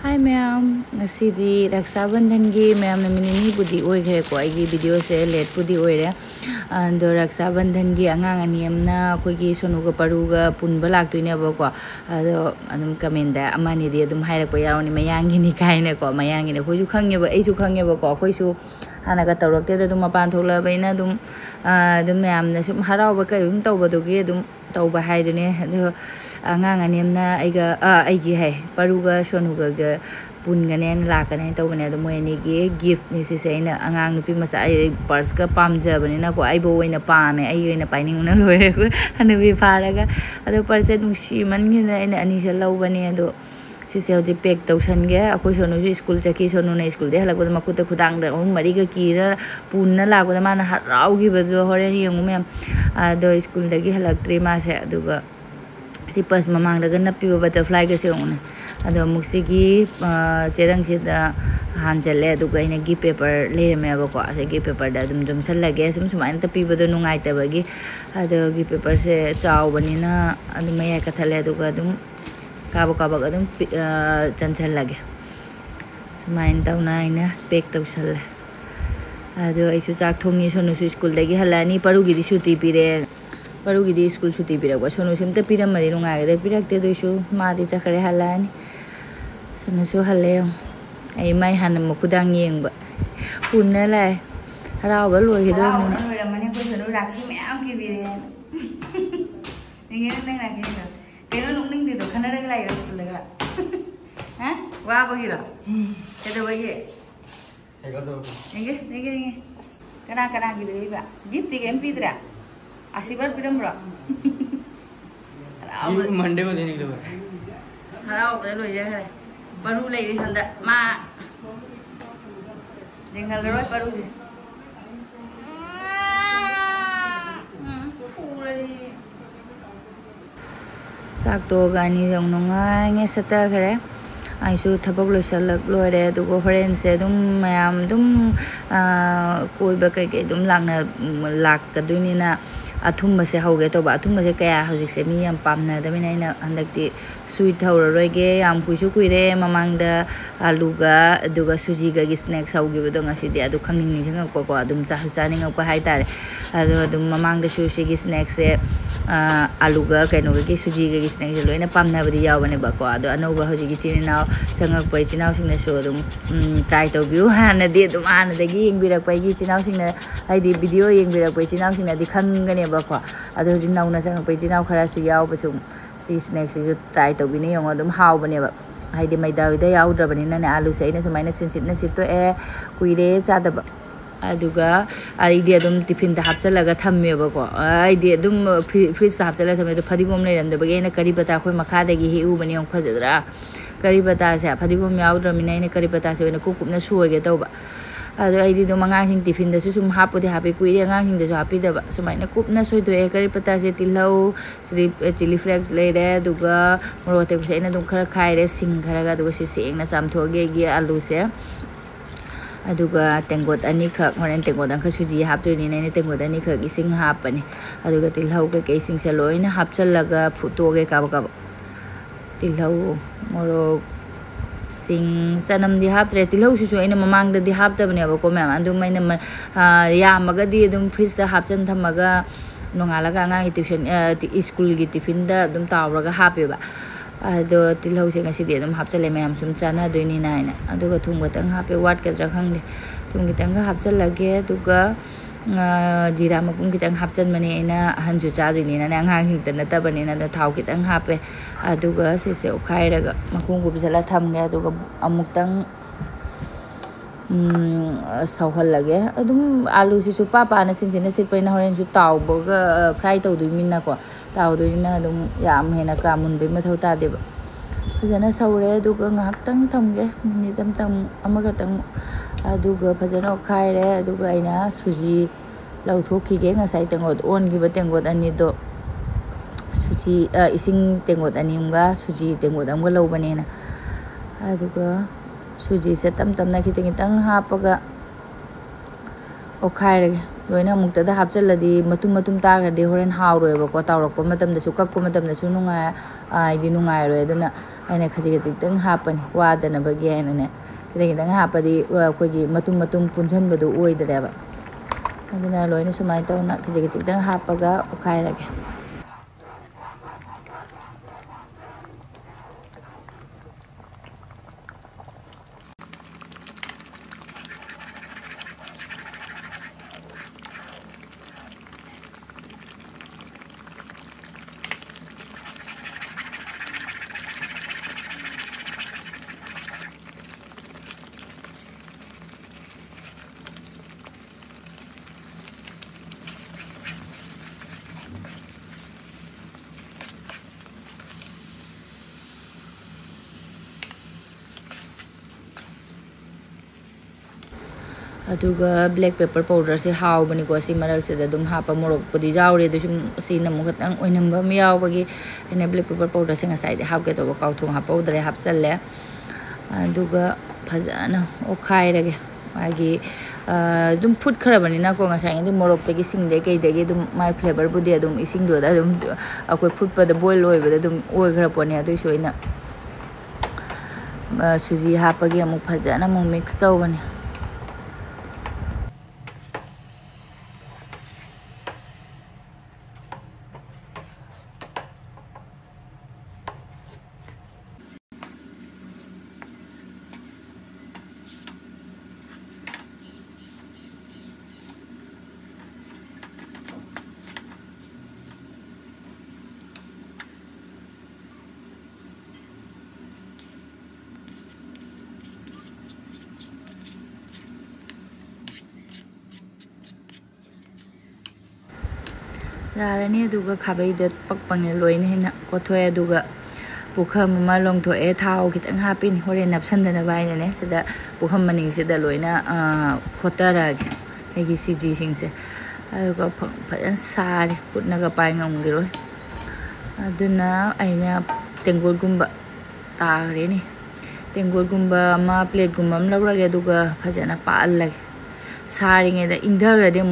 Hi ma'am, ngasi Raksa Bandhan gi ma'am na minini budi oi gre ko ai video se let budi oi re ando Raksa Bandhan gi angang aniam na ko gi Sonu ga paru ga punba lak tu ne ba ko ado anum kamenda amani di adum haira ko yaroni mayang gi ni kai ne ko mayang gi ne ko ju khang ne ba ai ju khang ne ba ko su hana ga tawrak te dum mapan thokla baina dum ma'am na sum harau ba kai dum taw ba do gi dum taw ba hai du ne ado angang aniam na ai ga ai gi hai paru ga Sonu ga pun ga ne la ka ne taw ne do mo ni gi gift ni si se na angang nupi masa ai purse ka pam ja bani na ko ai bo ina pa me ai ina paining na loi ko hanu bi phara ga ado purse nu si man gi na ina ani se lau bani ado si se odi pack taw san ge akoi Sonu ju school chaki Sonu na school de halak ma kuta khudang da mari ga ki ra pun na la ko da man harau gi ba do hore yeng me ado school da gi halak tri ma se adu ga si pas mamang daga napi ba butterfly ga se ong ado muksi gi cherang si da han chale adu ga ina gi paper le me ba ko ase gi paper da dum sal lage sum sumain ta pi ba do nungai ta ba gi ado gi paper se chaw bani na adu mai ka thale adu ga dum ka ba ga dum chan chal lage sumain taw na ina pack taw sal ado ai su chak thongi Sonu su school da gi halani paru gi di shuti pire paru gi di school shuti pira ko Sonu sim ta piram mari nunga ga pirak te do su ma di chakare halani Sonu su hale ai mai han mo kudang yeng ba pun na lai harau ba loi do ni loi ra mane ko Sonu rakhi me am ki bire ni nang na ki ke no nung ning di do khana ra lai ro school ga ha wa ba gi ro ke do ba gi se ga do nge kana gi bire ba gift ti em pidra आशीर्वाद पिरम बड़ा ये Monday को देने के लिए हराओ बदल हो जाए परू ले रही हंदा माँ जंगल रोड परू से साग तो गानी जंग नोंगा ये सता करे आइसु थबक लोसलक लोरे दुगो फ्रेंड से दुम मयाम दुम कोई बके के दुम लागना लाग कदुनी ना अथुम से होगे तो अथुम से क्या हजिक से मी याम पामना दमिना ina handakti sweet thawra roige yam kuisu kuire mamangda aluga aduga suji ga gi snacks haugi bodo ngasi di adu khangning ni jang ko adum cha chaning ko hai tare adu adum mamangda sushi gi snacks se aluga kaino gi suji ga gi snacks loina pamna badi yaw bane ba ko adu anoba hoji gi chinina changak pai chinau sing na so adum try to view hana di adum ana dagi yeng birak pai gi chinau sing na ai di video yeng birak pai chinau sing na di khangane ba ko adu hoji nauna changak pai chinau khara su yaw ba chung si snacks ju try to bini yong adum haw bane ba hai di maida ida yaw dra bani na ne alu se ina sumaina sin na sit to e kuire cha da ba aduga ai di adum tiffin da hapchalaga thamme ba ko ai di adum fridge da hapchala thamme to phadigom le ram da ba ge na kari pata khoi makha da gi hi u bani yong phajadra kari pata se phadigom yaw dra mina ina kari pata se na kukup na suoge to ba ado ai di do mangang sing tiffin da su sum hapu de happy kuire angang sing da su happy da ba sumaina kup na soi do e kari pata se tilau chili flakes le re duga moro te se na dum khara khai re sing khara ga duga si sing na sam thoge gi alu se aduga tengot ani khak horen tengot ang kha suji hap to ni ne tengot ani khak ising hap ani aduga tilau ke sing se loina hap chal laga photo ge ka ba tilau moro sing sanam di hap tre tilau su su ina mamang da di hap da bane ba ko ma'am andu mai na ya maga di dum freeze da hap chan thamaga nongala ga ngang tuition school gi tiffin da dum tawra ga hap ba ado tilau se ngasi di dum hap chale ma'am sum chana doini na ina aduga thung ga tang hap wat ka dra khang de thung gi tang ga hap chal lage aduga jira mapung kitang hapchan mani ina hanju cha doini na ngang hing tan ta bani na da thau kitang hape aduga se se okhai raga makung gu bisala tham ge aduga amuk tang sauhal lage adum alu si su pa na sin sin sit paina horen su taw bo ga fry taw du min na ko taw du na adum yam hena ka mun be ma thau ta de ba phajana saure aduga ngak tang tham ge ni tam amaga tang aduga phajana okhai re aduga ina suji lau thoki ge nga sai tengot on gi ba tengot ani do suji ising tengot ani nga suji tengot am ga lau bane na aduga suji se tam na kitang ha pa ga okhai re loina muktada hapchaladi matum matum tagradi horen hawroebako tawrakpa matamdasu kakpa matamdasu nungai aidi nungai ro aduna aina khajigati tang hapani wadana bagi aina kitang hapadi akogi matum matum punjanbadu oidareba aduna loina sumai tawna khajigati tang hapaga ukhairage aduga black pepper powder se haw bani ko si marak se da dum hapa morok podi jawre du si na mugat ang oinamba mi yaw bagi ene black pepper powder se ngasai de haw ke do kaw thung ha powder hap challe aduga phajana o khai rage agi dum food khara bani na ko ngasai de morok tegi sing de ke de dum my flavor budi dum ising do da dum akoi food pa da boil oi ba dum oi khara pone adu soina suji hapagi amuk phajana mu mix taw bani Yarani aduga khabai dat pakpange loina hina kothoe aduga pukham ma longtho e thau kitang hapin hore napsandana baina ne sida pukham maning sida loina khotara egi siji singse aduga phajan sari kutna ga pai ngam giro aduna aina tengol gumba tagre ni tengol gumba ma plate gumba mlawrage aduga phajana paal lage saring da indhagra de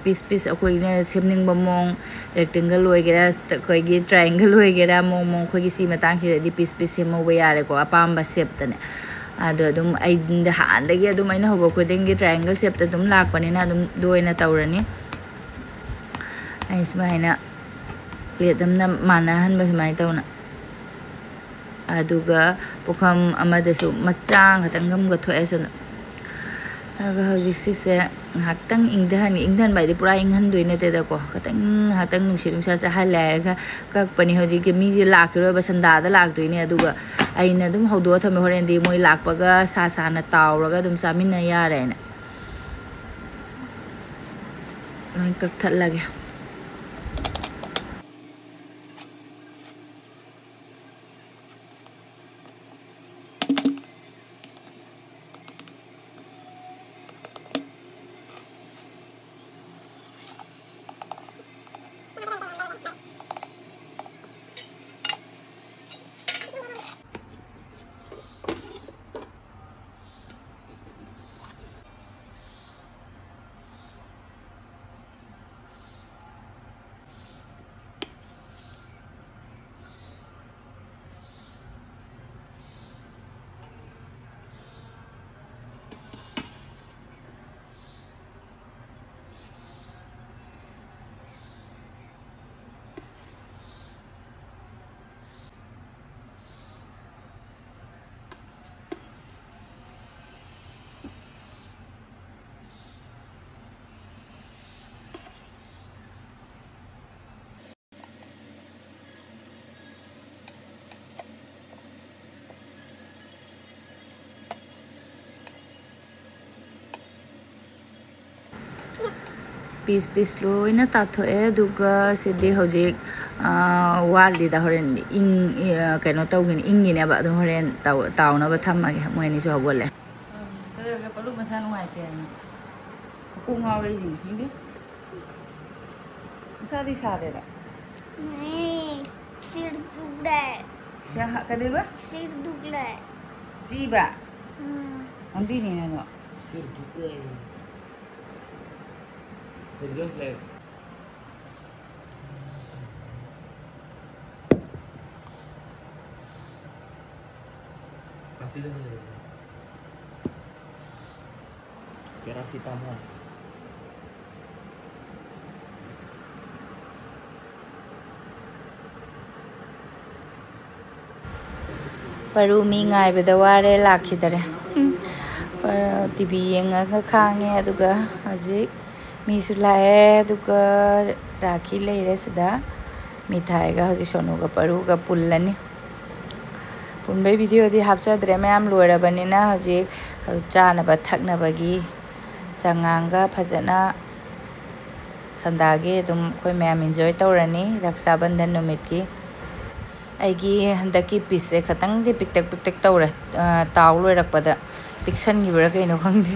piece piece akoi ne semning bamong rectangle oigera koi gi triangle oigera mong koi gi si matang ki di piece piece semo we yare ko apamba shape tane ado dum ai da han da gi dum aina hobo ko deng gi triangle shape ta dum lak pani na dum doina tawrani ai smaina plate dam na mana han ba smai tawna aduga pukham amada su machang hatangam ga thoe so aga hojisi se hatang ingdan bai de pura inghan doine te da ko hatang hatang nungsi nungsa cha halaga kak pani hoji ke mi ji lak ro ba sanda da lak doine aduga aina dum hodo thame horen di moi lak paga sa sa na tawraga dum chamin na yare na noi kak that lage piece piece loina tathoe duga sidi hojik wali da horen ing kaino tawgin ingine ba do horen tawna ba thamage moini so gole ga palu masan wai te ku ngaw re ji hingi sa di sa de da nahi sir dukla ya ka de ba sir dukla ji ba andi ni na no sir dukla Exactly. Kasih paracetamol. Paru mi ngai beda ware lakhidare. TV yengaga khange aduga hajik mi su lae aduga rakhi leire sida mithai ga hajik Sonu ga paru ga pullani punbai video di hapchadre mayam loirabanina hajik chanaba thaknabagi changanga phajana sandage dum koi mayam enjoy tawrani Raksha Bandhan numitki aigi handaki piece khatang de piktak tawra taw loirakpada Pixan gibra kaino khangde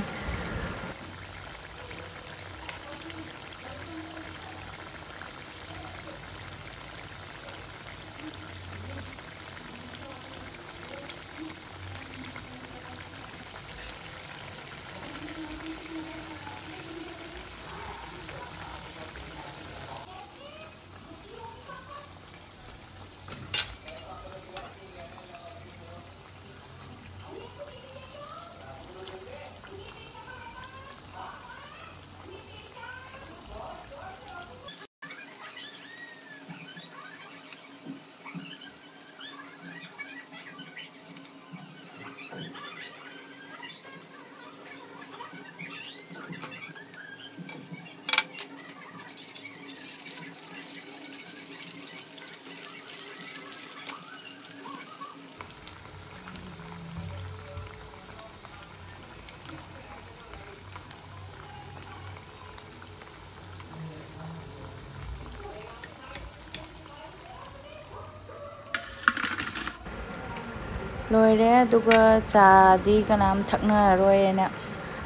loire aduga cha di kanam thakna royena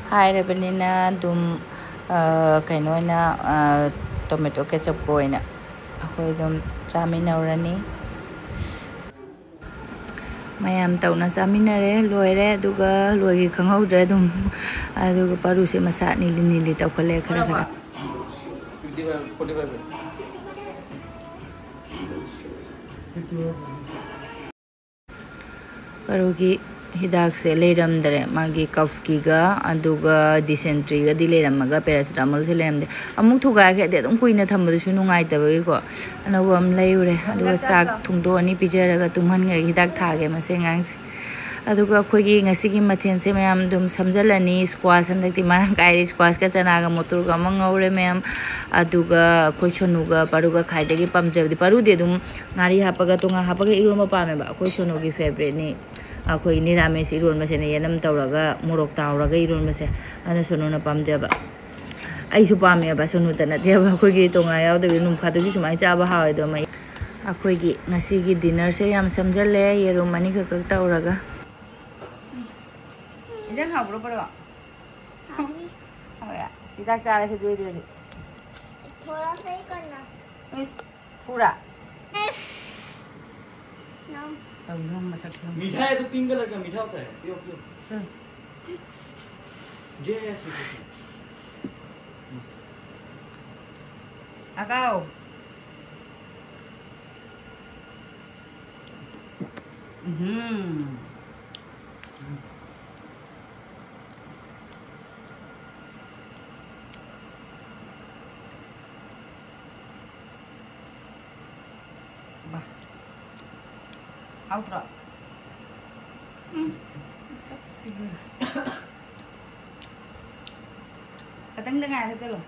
hairabanina dum kainoina tomato ketchup koina akoi dum chaminaurani mayam tauna chaminare loire aduga loigi khanghaudre dum aduga paru se masa nili tawkhale khara 45. Parugi hidak se leiram dare magi cough ki ga aduga dysentery ga dileram ga paracetamol se leiram de amuk thuga ge de dum kuina thambadu su nungai tabagi ko anawam leure aduga chak thungdo ani pijara ga tumhan ga hidak thage mase ngang se aduga khogi ngasi gi mathen se mayam dum samjalani squash andakti marang kai squash ka chana ga motor ga mangaure mayam aduga khoi Sonu ga paruga khaidagi pamjabdi paru de dum ngari hapaga tunga hapaga iroma pame ba khoi Sonu gi favorite ni akoi nirames iron mase ne yanam tawraga morok tawraga iron mase ana Sonu na pamjaba ai su pame ba Sonu ta na de ba khoi gi tonga yaw de num phadu gi sumai cha ba hawe do mai akoi gi ngasi gi dinner se yam samjale yerum mani ka kak tawraga injang ha bro paro hawe sidak sare se de थोड़ा सा ही करना इस पूरा ना तब हम मसाला मीठा है तो पिंक कलर का मीठा होता है पियो पियो सर जैसे Akau Bah Outro Seksi Kadang dengar itu loh